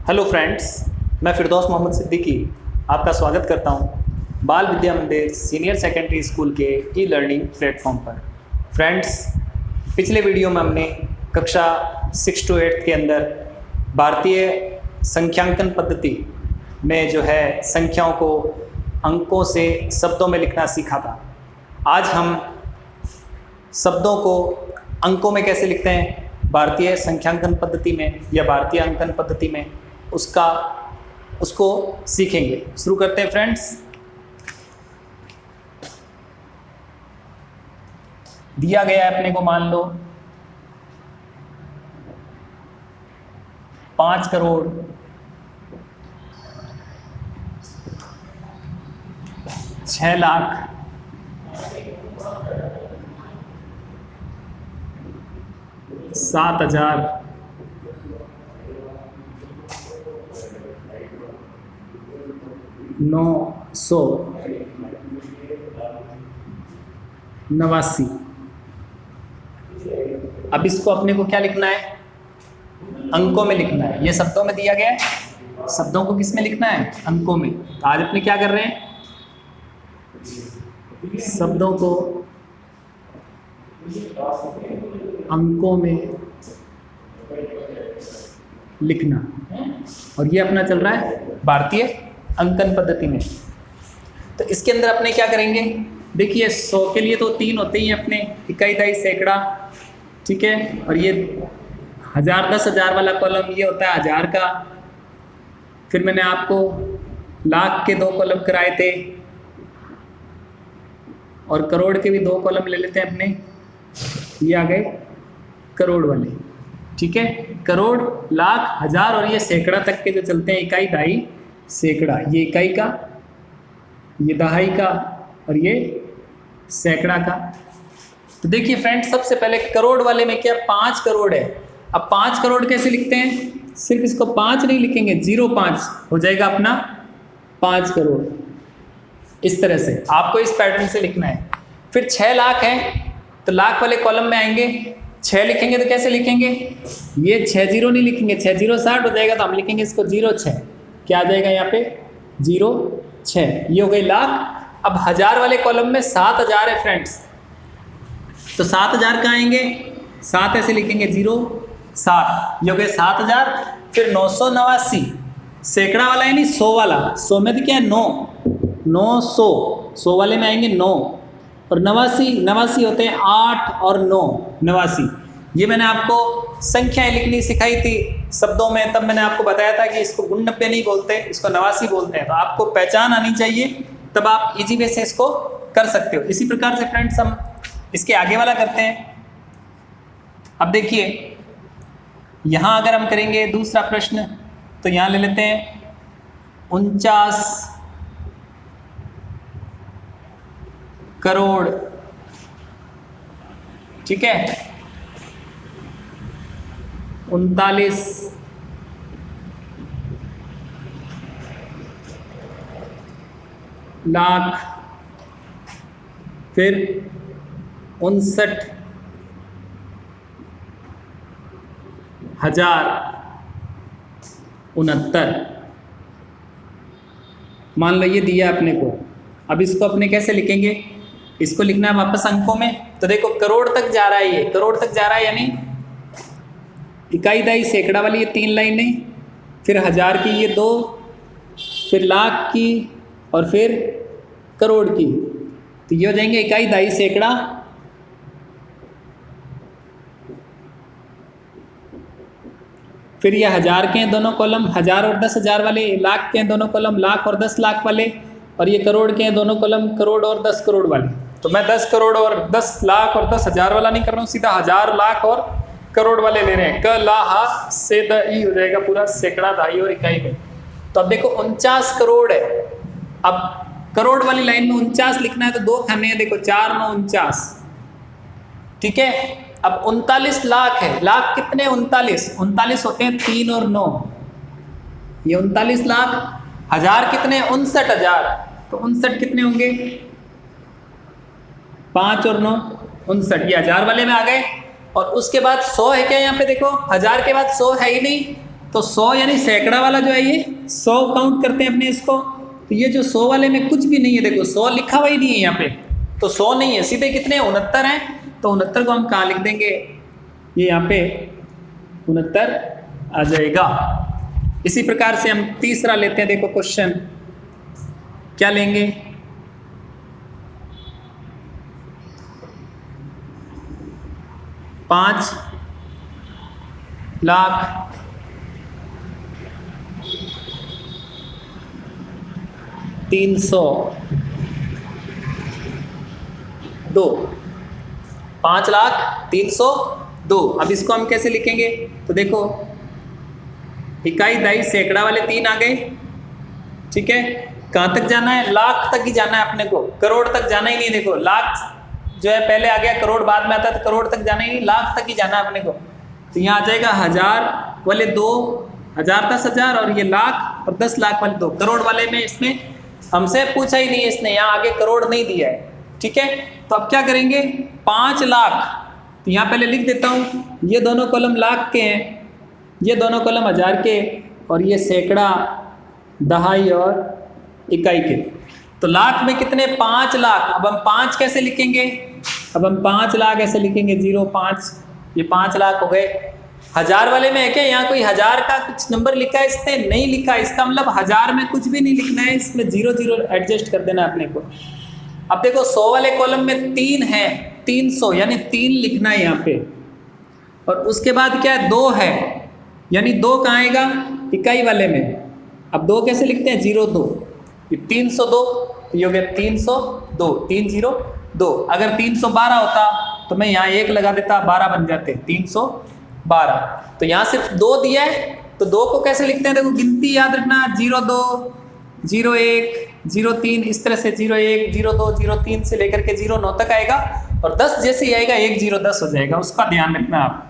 Hello friends, मैं फिरदौस मोहम्मद सिद्दीकी आपका स्वागत करता हूं बाल विद्या मंदिर सीनियर सेकेंडरी स्कूल के ई लर्निंग प्लेटफॉर्म पर। फ्रेंड्स, पिछले वीडियो में हमने कक्षा 6 to 8 के अंदर भारतीय संख्यांकन पद्धति में जो है संख्याओं को अंकों से शब्दों में लिखना सीखा था। आज हम शब्दों को अंकों में कैसे लिखते हैं भारतीय संख्यांकन पद्धति में या भारतीय अंकन पद्धति में उसको सीखेंगे। शुरू करते हैं फ्रेंड्स। दिया गया है अपने को, मान लो 5 करोड़ 6 लाख 7,000 989। अब इसको अपने को क्या लिखना है? अंकों में लिखना है। ये शब्दों में दिया गया है, शब्दों को किस में लिखना है? अंकों में। तो आज अपने क्या कर रहे हैं? शब्दों को अंकों में लिखना, और ये अपना चल रहा है भारतीय अंकन पद्धति में। तो इसके अंदर अपने क्या करेंगे? देखिए 100 के लिए तो 3 होते ही अपने, इकाई, दहाई, सैकड़ा, ठीक है। और ये 1000 10,000 वाला कॉलम ये होता है 1000 का। फिर मैंने आपको लाख के 2 कॉलम कराए थे, और करोड़ के भी 2 कॉलम ले लेते हैं अपने। ये आ गए करोड़ वाले, ठीक है। करोड़, लाख, हजार और ये सैकड़ा तक के जो चलते हैं, इकाई, दहाई, सैकड़ा। ये इकाई का, ये दहाई का और ये सैकड़ा का। तो देखिए फ्रेंड्स, सबसे पहले करोड़ वाले में क्या 5 करोड़ है। अब 5 करोड़ कैसे लिखते हैं? सिर्फ इसको 5 नहीं लिखेंगे, 05 हो जाएगा अपना 5 करोड़। इस तरह से आपको इस पैटर्न से लिखना है। फिर 6 लाख है, तो लाख वाले कॉलम में आएंगे, 6 लिखेंगे तो कैसे लिखेंगे? ये 60 नहीं लिखेंगे, 60 60 हो जाएगा, तो हम लिखेंगे इसको 06। क्या आ जाएगा यहाँ पे? 06। ये हो गई लाख। अब हजार वाले कॉलम में 7,000 है फ्रेंड्स, तो 7,000 कहाँ आएंगे? 7 ऐसे लिखेंगे, 07। ये हो गए 7,000। फिर 989 सैकड़ा वाला है, नहीं 100 वाला। 100 में तो क्या है? 900। 100 वाले में आएंगे 9। और 89 होते हैं 8 और 9, 89। ये मैंने आपको संख्याएं लिखनी सिखाई थी शब्दों में, तब मैंने आपको बताया था कि इसको 89 नहीं बोलते, इसको 89 बोलते हैं। तो आपको पहचान आनी चाहिए, तब आप इजी वे से इसको कर सकते हो। इसी प्रकार से फ्रेंड्स हम इसके आगे वाला करते हैं। अब देखिए यहाँ अगर हम करेंगे दूसरा प्रश्न, तो यहाँ ले लेते हैं 49 करोड़, ठीक है, 39 लाख, फिर 59,069। मान लो ये दिया अपने को। अब इसको अपने कैसे लिखेंगे? इसको लिखना है वापस अंकों में। तो देखो करोड़ तक जा रहा है, ये करोड़ तक जा रहा है, यानी इकाई, दहाई, सैकड़ा वाली ये 3 लाइनें, फिर हजार की ये 2, फिर लाख की, और फिर करोड़ की। तो ये हो जाएंगे इकाई, दहाई, सैकड़ा। फिर ये हजार के हैं दोनों कॉलम, 1000 और 10,000 वाले। लाख के हैं दोनों कॉलम, लाख और 10 लाख वाले। और ये करोड़ के हैं दोनों कॉलम, करोड़ और 10 करोड़ वाले। तो मैं 10 करोड़ और 10 लाख और 10,000 वाला नहीं कर रहा हूँ, सीधा 1000 लाख और करोड़ वाले ले रहे हैं। क ला हा से द ई हो जाएगा पूरा सैकड़ा, दहाई और इकाई में। तो अब देखो 49 करोड़ है। अब करोड़ वाली लाइन में 49 लिखना है, तो 2 खाने हैं, देखो 4 9 49, ठीक है। अब 39 लाख है। लाख कितने? 39 होते हैं 3 और 9, ये 39 लाख। हजार कितने? 59,000। तो 59 कितने होंगे? 5 और 9 59। ये हजार वाले में आ गए। और उसके बाद 100 है क्या यहाँ पे? देखो हजार के बाद 100 है ही नहीं, तो 100 यानी सैकड़ा वाला जो है ये 100 काउंट करते हैं अपने इसको। तो ये जो 100 वाले में कुछ भी नहीं है, देखो 100 लिखा हुआ ही नहीं है यहाँ पे, तो 100 नहीं है, सीधे कितने 69 हैं। तो 69 को हम कहाँ लिख देंगे, ये यहाँ पे 69 आ जाएगा। इसी प्रकार से हम तीसरा लेते हैं, देखो क्वेश्चन क्या लेंगे, पाँच लाख 302, 5,03,02। अब इसको हम कैसे लिखेंगे, तो देखो इकाई दहाई सैकड़ा वाले 3 आ गए, ठीक है। कहाँ तक जाना है, लाख तक ही जाना है अपने को, करोड़ तक जाना ही नहीं। देखो लाख जो है पहले आ गया, करोड़ बाद में आता है, तो करोड़ तक जाना ही नहीं, लाख तक ही जाना है अपने को। तो यहाँ आ जाएगा 1000 वाले 2, 1000 10,000 और ये लाख और 10 लाख वाले 2। करोड़ वाले में इसमें हमसे पूछा ही नहीं है इसने, यहाँ आगे करोड़ नहीं दिया है, ठीक है। तो अब क्या करेंगे, 5 लाख, तो यहाँ पहले लिख देता हूँ, ये दोनों कॉलम लाख के हैं, ये दोनों कॉलम 1000 के, और ये सैकड़ा, दहाई और इकाई के। तो लाख में कितने, 5 लाख। अब हम 5 कैसे लिखेंगे, अब हम 5 लाख ऐसे लिखेंगे, 05, ये 5 लाख हो गए। 1000 वाले में है क्या, यहाँ कोई 1000 का कुछ नंबर लिखा है इसने, नहीं लिखा, इसका मतलब 1000 में कुछ भी नहीं लिखना है, इसमें 0 एडजस्ट कर देना अपने को। अब देखो 100 वाले कॉलम में 3 है, 300 यानी 3 लिखना है यहाँ पे, और उसके बाद क्या है, 2 है, यानी 2 कहाँ आएगा, इकाई वाले में। अब 2 कैसे लिखते हैं, 02, ये 302, ये हो गया 302, 302। अगर 312 होता तो मैं यहाँ 1 लगा देता, 12 बन जाते, 312। तो यहाँ सिर्फ 2 दिया है, तो 2 को कैसे लिखते हैं, देखो गिनती याद रखना, 02, 01, 03, इस तरह से 01, 02, 03 से लेकर के 09 तक आएगा, और 10 जैसे ही आएगा 1010 हो जाएगा, उसका ध्यान रखना आप।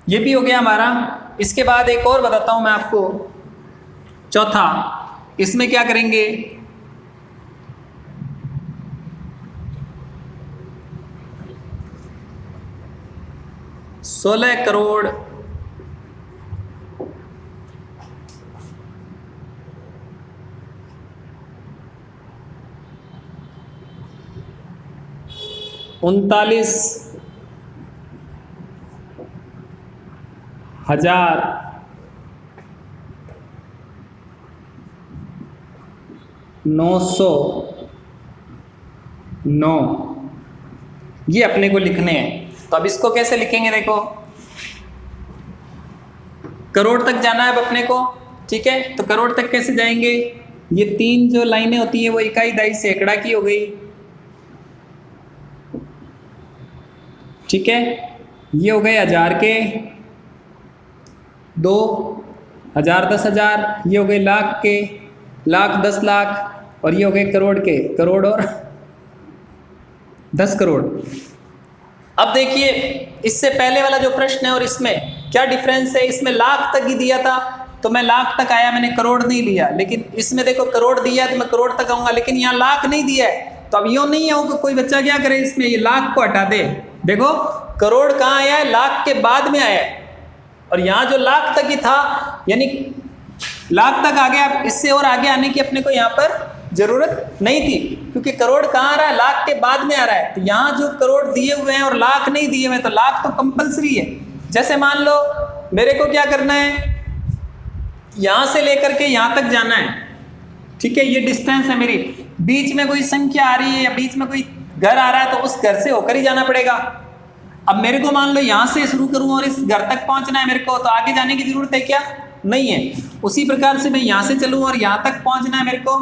ये भी हो गया हमारा। इसके बाद एक और बताता हूँ मैं आपको, चौथा, इसमें क्या करेंगे, 16 करोड़ 39,909, ये अपने को लिखने हैं। तो अब इसको कैसे लिखेंगे, देखो करोड़ तक जाना है अब अपने को, ठीक है। तो करोड़ तक कैसे जाएंगे, ये 3 जो लाइनें होती है वो इकाई दहाई सैकड़ा की हो गई, ठीक है। ये हो गए 1000 के, 2, 1000 10,000, ये हो गए लाख के, लाख 10 लाख, और ये हो गए करोड़ के, करोड़ और 10 करोड़। अब देखिए इससे पहले वाला जो प्रश्न है और इसमें क्या डिफरेंस है, इसमें लाख तक ही दिया था तो मैं लाख तक आया, मैंने करोड़ नहीं लिया। लेकिन इसमें देखो करोड़ दिया है तो मैं करोड़ तक आऊँगा, लेकिन यहाँ लाख नहीं दिया है। तो अब यूँ नहीं है कि कोई बच्चा क्या करे, इसमें ये लाख को हटा दे। देखो करोड़ कहाँ आया है, लाख के बाद में आया है, और यहाँ जो लाख तक ही था यानी लाख तक आ गया, इससे और आगे आने की अपने को यहाँ पर जरूरत नहीं थी, क्योंकि करोड़ कहाँ आ रहा है, लाख के बाद में आ रहा है। तो यहाँ जो करोड़ दिए हुए हैं और लाख नहीं दिए हुए, तो लाख तो कंपलसरी है। जैसे मान लो मेरे को क्या करना है, यहाँ से लेकर के यहाँ तक जाना है, ठीक है, ये डिस्टेंस है मेरी, बीच में कोई संख्या आ रही है या बीच में कोई घर आ रहा है, तो उस घर से होकर ही जाना पड़ेगा। अब मेरे को मान लो यहाँ से शुरू करूँ और इस घर तक पहुँचना है मेरे को, तो आगे जाने की जरूरत है क्या, नहीं है। उसी प्रकार से मैं यहाँ से चलूँ और यहाँ तक पहुँचना है मेरे को,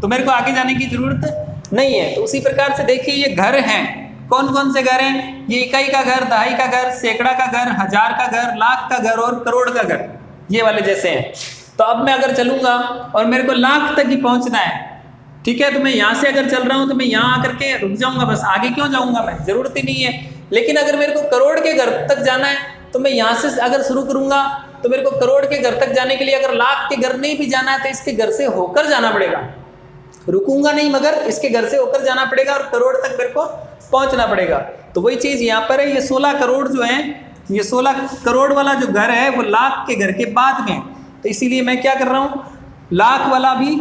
तो मेरे को आगे जाने की जरूरत नहीं है। तो उसी प्रकार से देखिए ये घर हैं, कौन कौन से घर हैं, ये इकाई का घर, दहाई का घर, सैकड़ा का घर, 1000 का घर, लाख का घर और करोड़ का घर, ये वाले जैसे हैं। तो अब मैं अगर चलूँगा और मेरे को लाख तक ही पहुँचना है, ठीक है, तो मैं यहाँ से अगर चल रहा हूँ तो मैं यहाँ आकर के रुक जाऊँगा, बस आगे क्यों जाऊँगा मैं, जरूरत ही नहीं है। लेकिन अगर मेरे को करोड़ के घर तक जाना है तो मैं यहाँ से अगर शुरू करूँगा तो मेरे को करोड़ के घर तक जाने के लिए अगर लाख के घर नहीं भी जाना है तो इसके घर से होकर जाना पड़ेगा, रुकूंगा नहीं मगर इसके घर से होकर जाना पड़ेगा और करोड़ तक मेरे को पहुंचना पड़ेगा। तो वही चीज़ यहाँ पर है, ये 16 करोड़ जो है, ये 16 करोड़ वाला जो घर है वो लाख के घर के बाद में, तो इसीलिए मैं क्या कर रहा हूँ, लाख वाला भी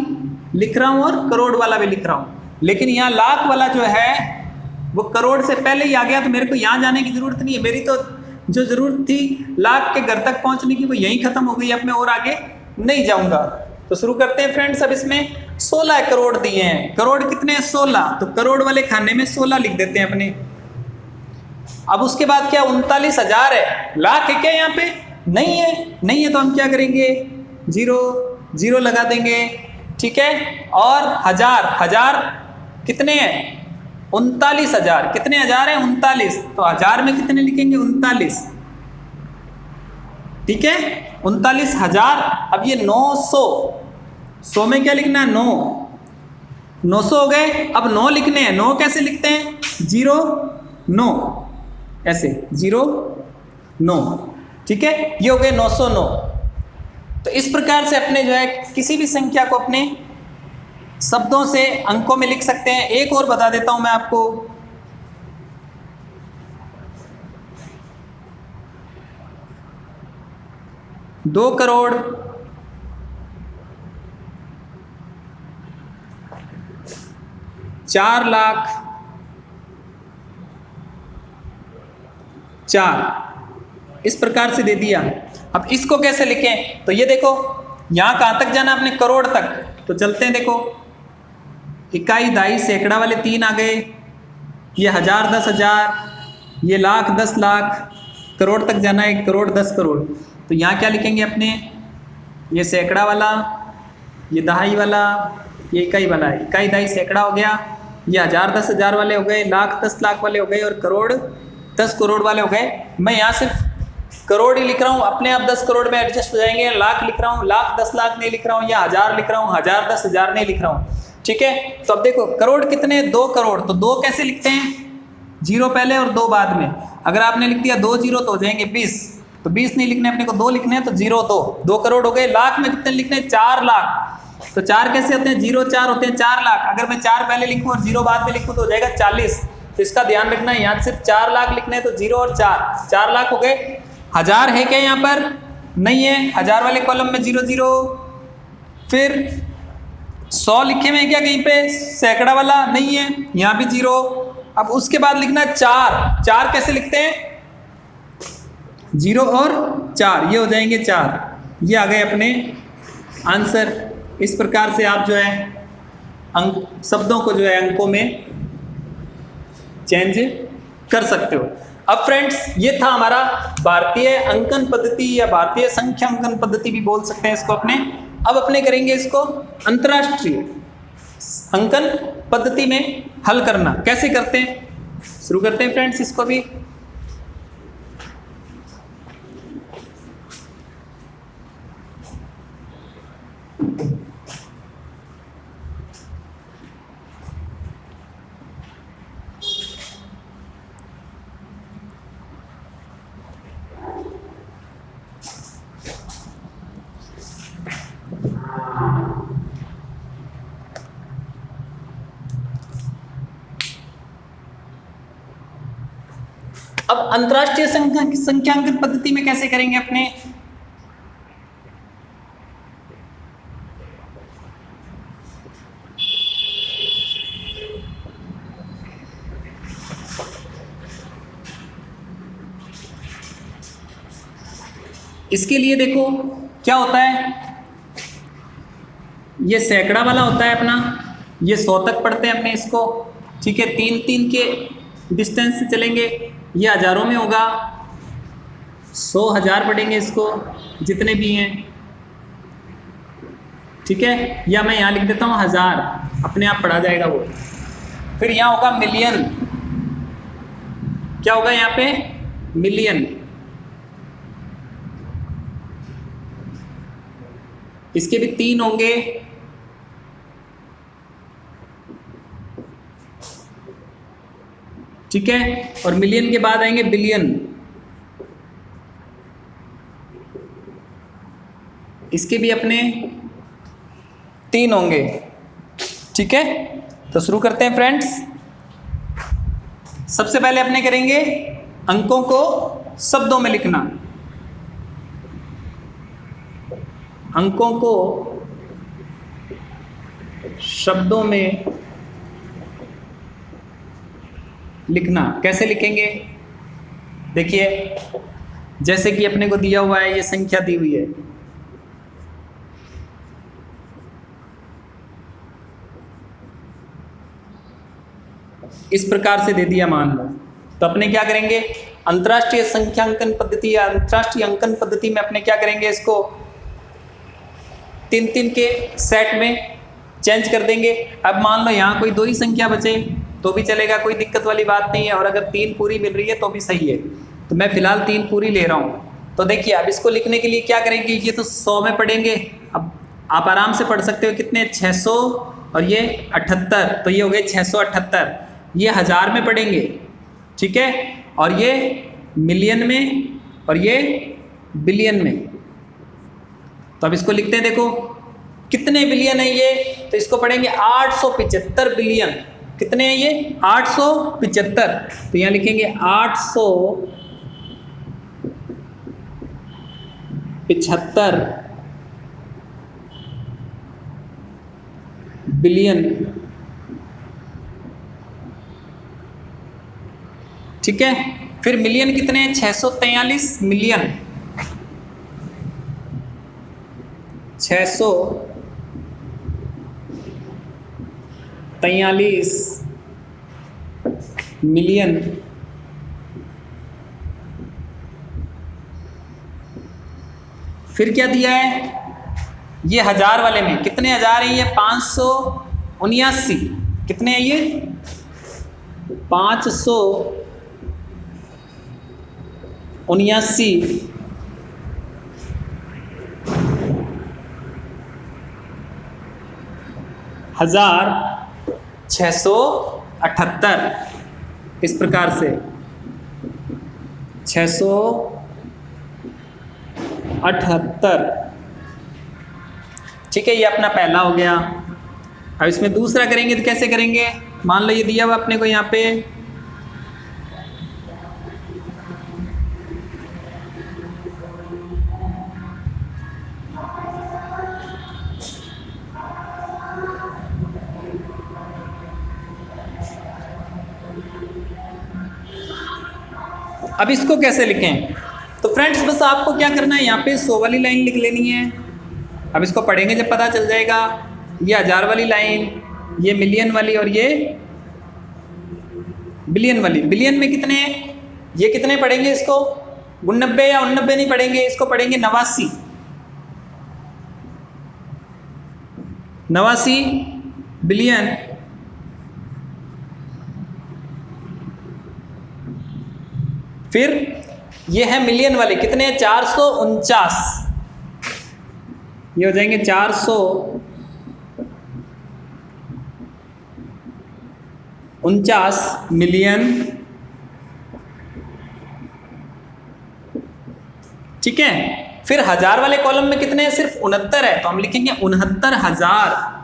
लिख रहा हूँ और करोड़ वाला भी लिख रहा हूँ। लेकिन यहाँ लाख वाला जो है वो करोड़ से पहले ही आ गया, तो मेरे को यहाँ जाने की जरूरत नहीं है। मेरी तो जो जरूरत थी लाख के घर तक पहुँचने की वो यहीं खत्म हो गई, अब मैं और आगे नहीं जाऊँगा। तो शुरू करते हैं फ्रेंड्स। अब इसमें 16 करोड़ दिए हैं, करोड़ कितने हैं 16, तो करोड़ वाले खाने में 16 लिख देते हैं अपने। अब उसके बाद क्या 39,000 है, लाख है क्या यहाँ पे, नहीं है, नहीं है तो हम क्या करेंगे, जीरो जीरो लगा देंगे, ठीक है। और हजार कितने हैं 39,000, कितने हजार है 39, तो हजार में कितने लिखेंगे 39, ठीक है 39,000। अब ये 900, 100 में क्या लिखना है 9, 900 हो गए। अब 9 लिखने हैं, 9 कैसे लिखते हैं 0 9, ऐसे 0 9, ठीक है, ये हो गए 909। तो इस प्रकार से अपने जो है किसी भी संख्या को अपने शब्दों से अंकों में लिख सकते हैं। एक और बता देता हूं मैं आपको, दो करोड़ 4 लाख 4, इस प्रकार से दे दिया। अब इसको कैसे लिखें, तो ये देखो यहां कहां तक जाना अपने करोड़ तक, तो चलते हैं। देखो इकाई दाई सैकड़ा वाले 3 आ गए, ये हजार 10,000, ये लाख 10 लाख, करोड़ तक जाना है 1 करोड़ 10 करोड़। तो यहाँ क्या लिखेंगे अपने, ये सैकड़ा वाला, ये दहाई वाला, ये इकाई वाला, इकाई दाई सैकड़ा हो गया, ये हजार 10,000 वाले हो गए, लाख 10 लाख वाले हो गए और करोड़ 10 करोड़ वाले हो गए। मैं यहाँ सिर्फ करोड़ ही लिख रहा हूँ, अपने आप 10 करोड़ में एडजस्ट हो जाएंगे। लाख लिख रहा हूँ, लाख 10 लाख नहीं लिख रहा हूँ, या हजार लिख रहा हूँ, हजार 10 हजार नहीं लिख रहा हूँ, ठीक है। तो अब देखो करोड़ कितने 2 करोड़, तो 2 कैसे लिखते हैं, 0 पहले और 2 बाद में। अगर आपने लिख दिया 2 0 तो हो जाएंगे 20, तो 20 नहीं लिखने अपने को, 2 लिखने हैं, तो 0 2 करोड़ हो गए। लाख में कितने लिखने 4 लाख, तो 4 कैसे होते हैं 0 4 होते हैं 4 लाख। अगर मैं 4 पहले लिखूं और 0 बाद में लिखूं तो हो जाएगा 40। तो इसका ध्यान रखना है, यहाँ सिर्फ 4 लाख लिखने हैं, तो 0 और 4 लाख हो गए। हजार है क्या यहाँ पर, नहीं है, हजार वाले कॉलम में 0 0। फिर 100 लिखे हुए क्या कहीं पे, सैकड़ा वाला नहीं है, यहाँ भी 0। अब उसके बाद लिखना है 4 कैसे लिखते हैं 0 और 4, ये हो जाएंगे 4, ये आ गए अपने आंसर। इस प्रकार से आप जो है अंक शब्दों को जो है अंकों में चेंज कर सकते हो। अब फ्रेंड्स ये था हमारा भारतीय अंकन पद्धति या भारतीय संख्या अंकन पद्धति भी बोल सकते हैं इसको अपने। अब अपने करेंगे इसको अंतर्राष्ट्रीय अंकन पद्धति में हल करना, कैसे करते हैं शुरू करते हैं फ्रेंड्स इसको भी। अब अंतरराष्ट्रीय संख्यांकन पद्धति में कैसे करेंगे अपने, इसके लिए देखो क्या होता है, ये सैकड़ा वाला होता है अपना, ये 100 तक पढ़ते हैं अपने इसको, ठीक है, 3 के डिस्टेंस से चलेंगे, ये हजारों में होगा, 100 हजार पढ़ेंगे इसको जितने भी हैं, ठीक है, या मैं यहाँ लिख देता हूँ 1000, अपने आप पढ़ा जाएगा वो। फिर यहाँ होगा मिलियन, क्या होगा यहाँ पे मिलियन, इसके भी 3 होंगे, ठीक है, और मिलियन के बाद आएंगे बिलियन, इसके भी अपने 3 होंगे, ठीक है। तो शुरू करते हैं फ्रेंड्स। सबसे पहले अपने करेंगे अंकों को शब्दों में लिखना। अंकों को शब्दों में लिखना। कैसे लिखेंगे? देखिए, जैसे कि अपने को दिया हुआ है, ये संख्या दी हुई है, इस प्रकार से दे दिया मान लो, तो अपने क्या करेंगे? अंतर्राष्ट्रीय संख्यांकन पद्धति या अंतर्राष्ट्रीय अंकन पद्धति में अपने क्या करेंगे? इसको 3-3 के सेट में चेंज कर देंगे। अब मान लो यहाँ कोई 2 ही संख्या बचे तो भी चलेगा, कोई दिक्कत वाली बात नहीं है, और अगर 3 पूरी मिल रही है तो भी सही है। तो मैं फिलहाल 3 पूरी ले रहा हूँ। तो देखिए, अब इसको लिखने के लिए क्या करेंगे? ये तो 100 में पढ़ेंगे। अब आप आराम से पढ़ सकते हो, कितने? 600 और ये 78, तो ये हो गए 678। ये 1000 में पढ़ेंगे, ठीक है, और ये मिलियन में, और ये बिलियन में। तो अब इसको लिखते हैं, देखो कितने बिलियन है ये, तो इसको पढ़ेंगे 875 बिलियन। कितने हैं ये? 875। तो यहाँ लिखेंगे 875 बिलियन, ठीक है। फिर मिलियन कितने हैं? 643 मिलियन, 643 मिलियन। फिर क्या दिया है? ये 1000 वाले में कितने 1000 है? ये 579। कितने हैं ये? 579 1678। इस प्रकार से 678, ठीक है। ये अपना पहला हो गया। अब इसमें दूसरा करेंगे तो कैसे करेंगे? मान लो ये दिया हुआ अपने को यहाँ पे अब इसको कैसे लिखें? तो फ्रेंड्स, बस आपको क्या करना है, यहाँ पे 100 वाली लाइन लिख लेनी है। अब इसको पढ़ेंगे जब पता चल जाएगा। ये 1000 वाली लाइन, ये मिलियन वाली, और ये बिलियन वाली। बिलियन में कितने हैं? ये कितने पढ़ेंगे इसको? 89 या 89 नहीं पढ़ेंगे, इसको पढ़ेंगे 89। 89 बिलियन। फिर ये है मिलियन वाले, कितने हैं? 449। ये हो जाएंगे 449 मिलियन, ठीक है। फिर 1000 वाले कॉलम में कितने हैं? सिर्फ 69 है, तो हम लिखेंगे 69,000।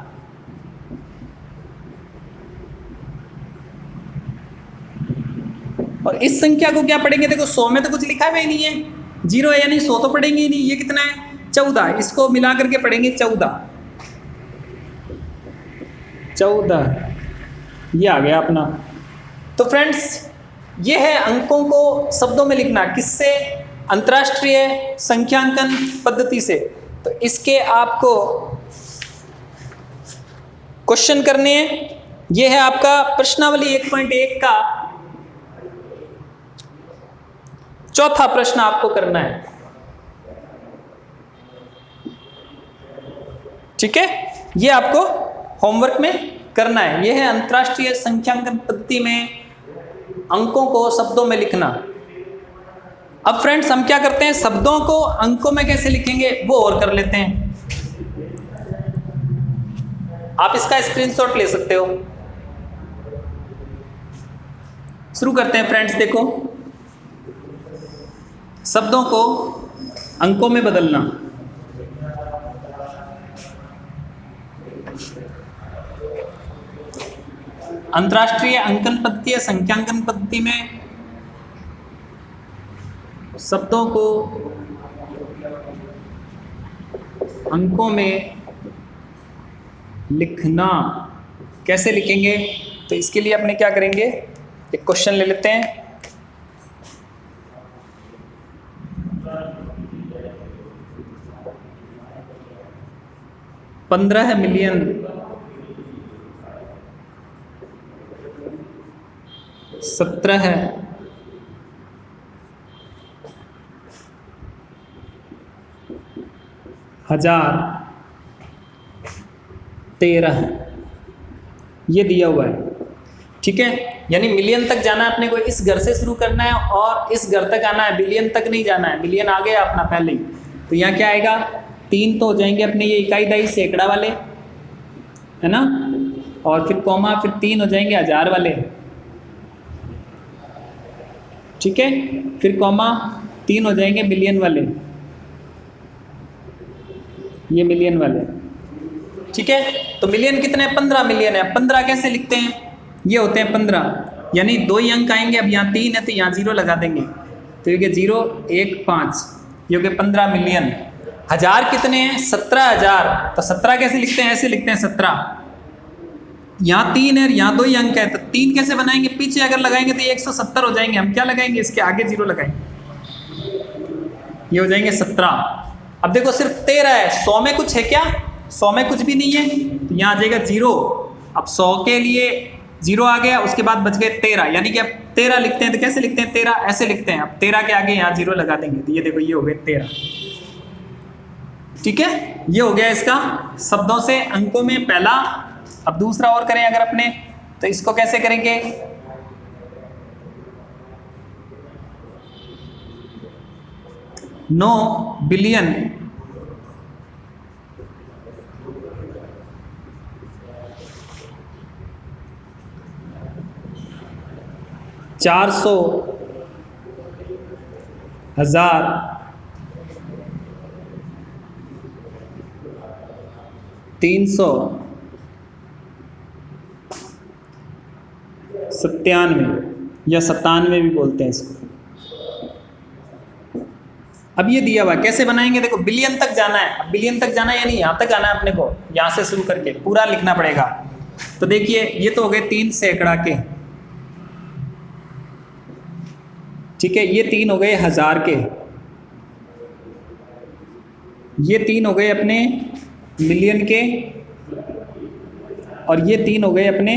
और इस संख्या को क्या पढ़ेंगे? देखो 100 में तो कुछ लिखा हुआ ही नहीं है, 0 है, यानी 100 तो पढ़ेंगे ही नहीं। ये कितना है? 14। इसको मिला करके पढ़ेंगे 14। ये आ गया अपना। तो फ्रेंड्स, ये है अंकों को शब्दों में लिखना। किससे? अंतर्राष्ट्रीय संख्यांकन पद्धति से। तो इसके आपको क्वेश्चन करने हैं। ये है आपका प्रश्नावली 1.1 का चौथा प्रश्न आपको करना है, ठीक है। ये आपको होमवर्क में करना है। यह है अंतर्राष्ट्रीय संख्यांकन पद्धति में अंकों को शब्दों में लिखना। अब फ्रेंड्स, हम क्या करते हैं? शब्दों को अंकों में कैसे लिखेंगे वो और कर लेते हैं। आप इसका स्क्रीनशॉट ले सकते हो। शुरू करते हैं फ्रेंड्स। देखो, शब्दों को अंकों में बदलना। अंतर्राष्ट्रीय अंकन पद्धति या संख्यांकन पद्धति में शब्दों को अंकों में लिखना। कैसे लिखेंगे? तो इसके लिए अपने क्या करेंगे, एक क्वेश्चन ले लेते हैं। $15 मिलियन 17,013 ये दिया हुआ है। ठीक है, यानी मिलियन तक जाना है अपने को, इस घर से शुरू करना है और इस घर तक आना है, बिलियन तक नहीं जाना है। बिलियन आ गया अपना पहले ही, तो यहाँ क्या आएगा, 3 तो हो जाएंगे अपने ये इकाई दहाई सैकड़ा वाले, है ना, और फिर कॉमा, फिर 3 हो जाएंगे 1000 वाले। ठीक है, फिर कॉमा 3 हो जाएंगे मिलियन वाले, ये मिलियन वाले। ठीक है, तो मिलियन कितने, 15 मिलियन है। 15 कैसे लिखते हैं, ये होते हैं 15, यानी 2 ही अंक आएंगे। अब यहाँ 3 है तो यहाँ 0 लगा देंगे, तो ये 0 1 5, ये हो गए 15 मिलियन। 1000 कितने हैं, 17,000, तो 17 कैसे लिखते हैं, ऐसे लिखते हैं 17। यहाँ 3 है, यहाँ 2 ही अंक है, तो 3 कैसे बनाएंगे, पीछे अगर लगाएंगे तो ये 170 हो जाएंगे। हम क्या लगाएंगे, इसके आगे 0 लगाएंगे, ये हो जाएंगे 17। अब देखो सिर्फ 13 है, 100 में कुछ है क्या, 100 में कुछ भी नहीं है, तो यहाँ आ जाएगा 0। अब 100 के लिए 0 आ गया, उसके बाद बच गए 13, यानी कि अब 13 लिखते हैं तो कैसे लिखते हैं, 13 ऐसे लिखते हैं। अब 13 के आगे यहाँ 0 लगा देंगे, तो ये देखो ये हो गए 13। ठीक है, ये हो गया इसका शब्दों से अंकों में पहला। अब दूसरा और करें अगर अपने, तो इसको कैसे करेंगे, $9 बिलियन 400,000 397 या 97 भी बोलते हैं इसको। अब ये दिया हुआ कैसे बनाएंगे, देखो बिलियन तक जाना है। अब बिलियन तक जाना है यानी यहाँ तक आना है अपने को, यहाँ से शुरू करके पूरा लिखना पड़ेगा। तो देखिए ये तो हो गए 3 सैकड़ा के, ठीक है, ये 3 हो गए 1000 के, ये 3 हो गए अपने मिलियन के, और ये 3 हो गए अपने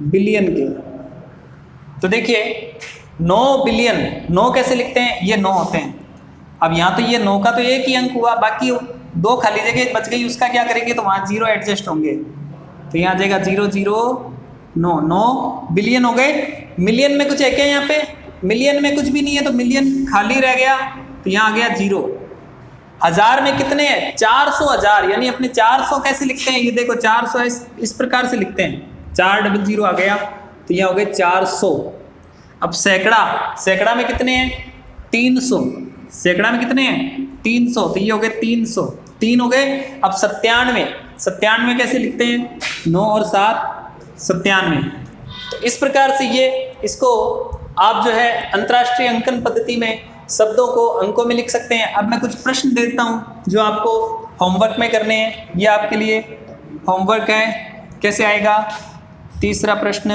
बिलियन के। तो देखिए 9 बिलियन, 9 कैसे लिखते हैं, ये 9 होते हैं। अब यहाँ तो ये 9 का तो एक ही अंक हुआ, बाकी 2 खाली जगह बच गई, उसका क्या करेंगे, तो वहाँ 0 एडजस्ट होंगे, तो यहाँ आ जाएगा 0 0 9, 9 बिलियन हो गए। मिलियन में कुछ है क्या, यहाँ पे मिलियन में कुछ भी नहीं है, तो मिलियन खाली रह गया, तो यहाँ आ गया 0। 1000 में कितने हैं, 400,000, यानी अपने 400 कैसे लिखते हैं, ये देखो 400 इस प्रकार से लिखते हैं, 400 आ गया, तो यहाँ हो गए 400। अब सैकड़ा, सैकड़ा में कितने हैं, 300, सैकड़ा में कितने हैं, 300, तो ये हो गए 300, 3 हो गए। अब 97, 97 कैसे लिखते हैं, 9 और 7 97। तो इस प्रकार से ये इसको आप जो है अंतर्राष्ट्रीय अंकन पद्धति में शब्दों को अंकों में लिख सकते हैं। अब मैं कुछ प्रश्न देता हूँ जो आपको होमवर्क में करने हैं, ये आपके लिए होमवर्क है। कैसे आएगा, तीसरा प्रश्न,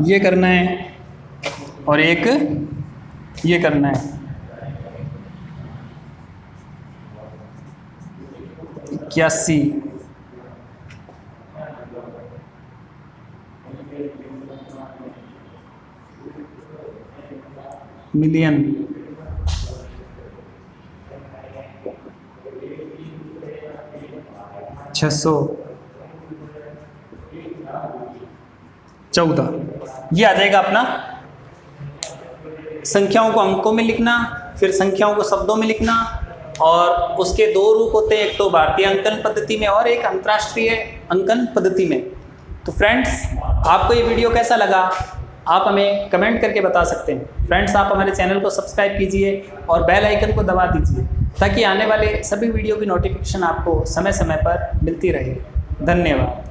ये करना है और एक ये करना है। 81 मिलियन 614, ये आ जाएगा अपना संख्याओं को अंकों में लिखना फिर संख्याओं को शब्दों में लिखना, और उसके दो रूप होते हैं, एक तो भारतीय अंकन पद्धति में और एक अंतर्राष्ट्रीय अंकन पद्धति में। तो फ्रेंड्स, आपको ये वीडियो कैसा लगा आप हमें कमेंट करके बता सकते हैं। फ्रेंड्स, आप हमारे चैनल को सब्सक्राइब कीजिए और बेल आइकन को दबा दीजिए ताकि आने वाले सभी वीडियो की नोटिफिकेशन आपको समय समय पर मिलती रहे। धन्यवाद।